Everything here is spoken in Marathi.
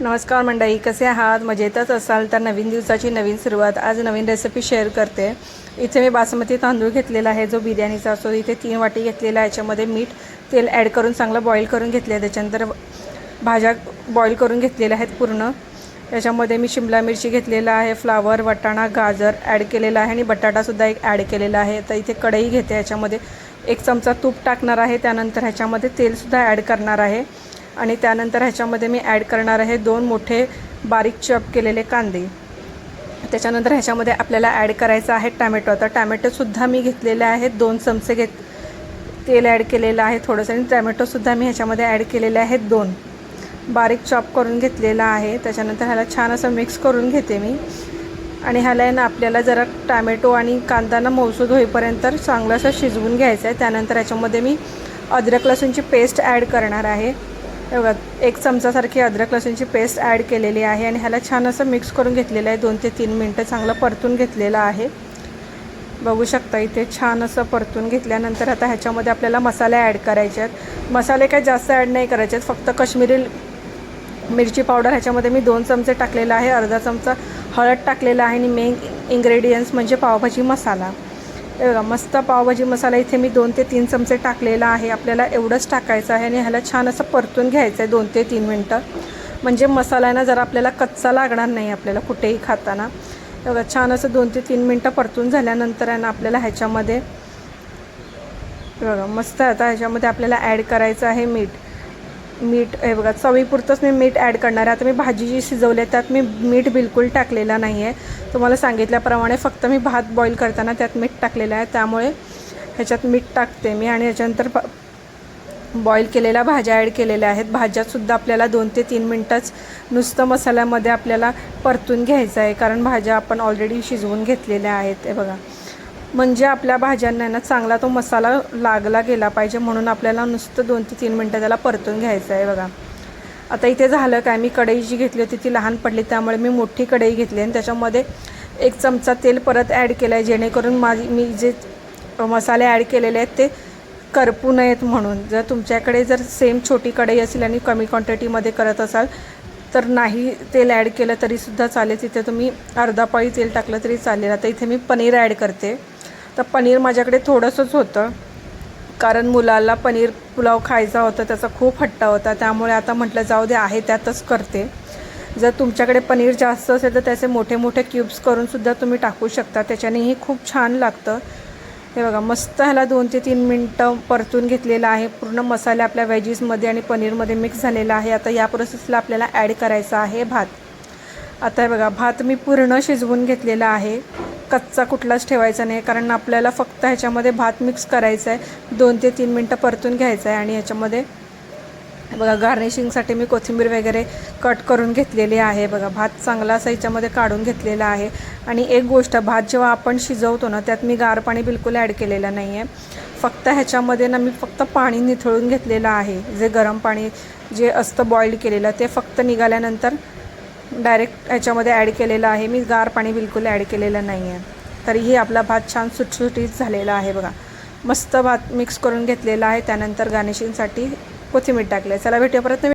नमस्कार मंडळी, कसे आहात? मजेतच असाल तर नवीन दिवसाची नवीन सुरुवात. आज नवीन रेसिपी शेअर करते. इथे मी बासमती तांदूळ घेतलेला आहे जो बिर्याणीचा असतो. इथे 3 वाटी घेतलेला आहे. याच्यामध्ये मीठ तेल ॲड करून चांगलं बॉईल करून घेतले आहे. त्याच्यानंतर भाज्या बॉईल करून घेतलेल्या आहेत पूर्ण. याच्यामध्ये मी शिमला मिरची घेतलेला आहे, फ्लावर, वाटाणा, गाजर ॲड केलेला आहे आणि बटाटासुद्धा एक ॲड केलेला आहे. तर इथे कढई घेते, याच्यामध्ये 1 चमचा तूप टाकणार आहे. त्यानंतर ह्याच्यामध्ये तेलसुद्धा ॲड करणार आहे आणि त्यानंतर ह्याच्यामध्ये मी ॲड करणार आहे 2 मोठे बारीक चॉप केलेले कांदे. त्याच्यानंतर ह्याच्यामध्ये आपल्याला ॲड करायचं आहे टॅमॅटो. तर टॅमॅटोसुद्धा मी घेतलेले आहेत, 2 चमचे तेल ॲड केलेलं आहे थोडंसं, आणि टॅमॅटोसुद्धा मी ह्याच्यामध्ये ॲड केलेले आहेत 2 बारीक चॉप करून घेतलेला आहे. त्याच्यानंतर ह्याला छान असं मिक्स करून घेते मी, आणि ह्याला ना आपल्याला जरा टॅमॅटो आणि कांदा मऊसूद होईपर्यंत चांगलं असं शिजवून घ्यायचं आहे. त्यानंतर ह्याच्यामध्ये मी अद्रक लसूणची पेस्ट ॲड करणार आहे. बघा, 1 चमचासारखी अद्रक लसूणची पेस्ट ॲड केलेली आहे आणि ह्याला छान असं मिक्स करून घेतलेलं आहे. 2 ते 3 मिनटं चांगलं परतून घेतलेलं आहे. बघू शकता इथे छान असं परतून घेतल्यानंतर आता ह्याच्यामध्ये आपल्याला मसाले ॲड करायचे आहेत. मसाले काही जास्त ॲड नाही करायचे आहेत, फक्त काश्मीरी मिरची पावडर ह्याच्यामध्ये मी 2 चमचे टाकलेला आहे, अर्धा चमचा हळद टाकलेला आहे आणि मेन इन्ग्रेडियंट्स म्हणजे पावभाजी मसाला. हे बघा, मस्त पावभाजी मसाला इथे मी 2 ते 3 चमचे टाकलेला आहे. आपल्याला एवढंच टाकायचं आहे आणि ह्याला छान असं परतून घ्यायचं आहे 2 ते 3 मिनटं, म्हणजे मसाला ना जरा आपल्याला कच्चा लागणार नाही आपल्याला कुठेही खाताना. हे बघा, छान असं 2 ते 3 मिनटं परतून झाल्यानंतर आहे ना आपल्याला ह्याच्यामध्ये बघा मस्त आता ह्याच्यामध्ये आपल्याला ॲड करायचं आहे मीठ. हे बघा, चवीपुरतंच मी मीठ ॲड करणार आहे. आता मी भाजी जी शिजवली आहे त्यात मी मीठ बिलकुल टाकलेला नाही आहे. तुम्हाला सांगितल्याप्रमाणे फक्त मी भात बॉईल करताना त्यात मीठ टाकलेलं आहे, त्यामुळे ह्याच्यात मीठ टाकते मी. आणि याच्यानंतर बॉईल केलेल्या भाज्या ॲड केलेल्या आहेत. भाज्यासुद्धा आपल्याला 2 ते 3 मिनटंच नुसतं मसाल्यामध्ये आपल्याला परतून घ्यायचं आहे, कारण भाज्या आपण ऑलरेडी शिजवून घेतलेल्या आहेत. हे बघा, म्हणजे आपल्या भाज्यांना ना चांगला तो मसाला लागला गेला पाहिजे, म्हणून आपल्याला नुसतं 2 ते 3 मिनटं त्याला परतून घ्यायचं आहे. बघा, आता इथे झालं काय, मी कढई जी घेतली होती ती लहान पडली, त्यामुळे मी मोठी कढई घेतली आणि त्याच्यामध्ये 1 चमचा तेल परत ॲड केलं आहे, जेणेकरून मी जे मसाले ॲड केलेले आहेत ते करपू नयेत म्हणून. जर तुमच्याकडे जर सेम छोटी कढई असेल आणि कमी क्वांटिटीमध्ये करत असाल तर नाही तेल ॲड केलं तरीसुद्धा चालेल. तिथे तुम्ही अर्धा पळी तेल टाकलं तरी चालेल. आता इथे मी पनीर ॲड करते. तर पनीर माझ्याकडे थोडंसंच होतं, कारण मुलाला पनीर पुलाव खायचा होता, त्याचा खूप हट्टा होता, त्यामुळे आता म्हटलं जाऊ दे, आहे त्यातच करते. जर तुमच्याकडे पनीर जास्त असेल तर त्याचे मोठे मोठे क्यूब्स करूनसुद्धा तुम्ही टाकू शकता, त्याच्यानेही खूप छान लागतं. हे बघा, मस्त ह्याला 2 ते 3 मिनटं परतून घेतलेलं आहे. पूर्ण मसाले आपल्या व्हेजीसमध्ये आणि पनीरमध्ये मिक्स झालेला आहे. आता या प्रोसेसला आपल्याला ॲड करायचा आहे भात. आता हे बघा, भात मी पूर्ण शिजवून घेतलेला आहे, कच्चा कुठलाच ठेवायचा नाही, कारण आपल्याला फक्त ह्याच्यामध्ये भात मिक्स करायचा आहे. 2 ते 3 मिनटं परतून घ्यायचं आहे. आणि ह्याच्यामध्ये बघा, गार्निशिंगसाठी मी कोथिंबीर वगैरे कट करून घेतलेली आहे. बघा, भात चांगला असा ह्याच्यामध्ये काढून घेतलेला आहे. आणि एक गोष्ट, भात जेव्हा आपण शिजवतो ना त्यात मी गार पाणी बिलकुल ॲड केलेलं नाही आहे. फक्त ह्याच्यामध्ये ना मी फक्त पाणी निथळून घेतलेलं आहे. जे गरम पाणी जे असतं बॉईल केलेलं ते फक्त निघाल्यानंतर डायरेक्ट ह्याच्यामध्ये ॲड केलेलं आहे. मी गार पाणी बिलकुल ॲड केलेलं नाही आहे. तरीही आपला भात छान सुटसुटीत झालेला आहे. बघा, मस्त भात मिक्स करून घेतलेला आहे. त्यानंतर गार्निशिंगसाठी कोथिंबीर टाकली. चला भेटूया परत.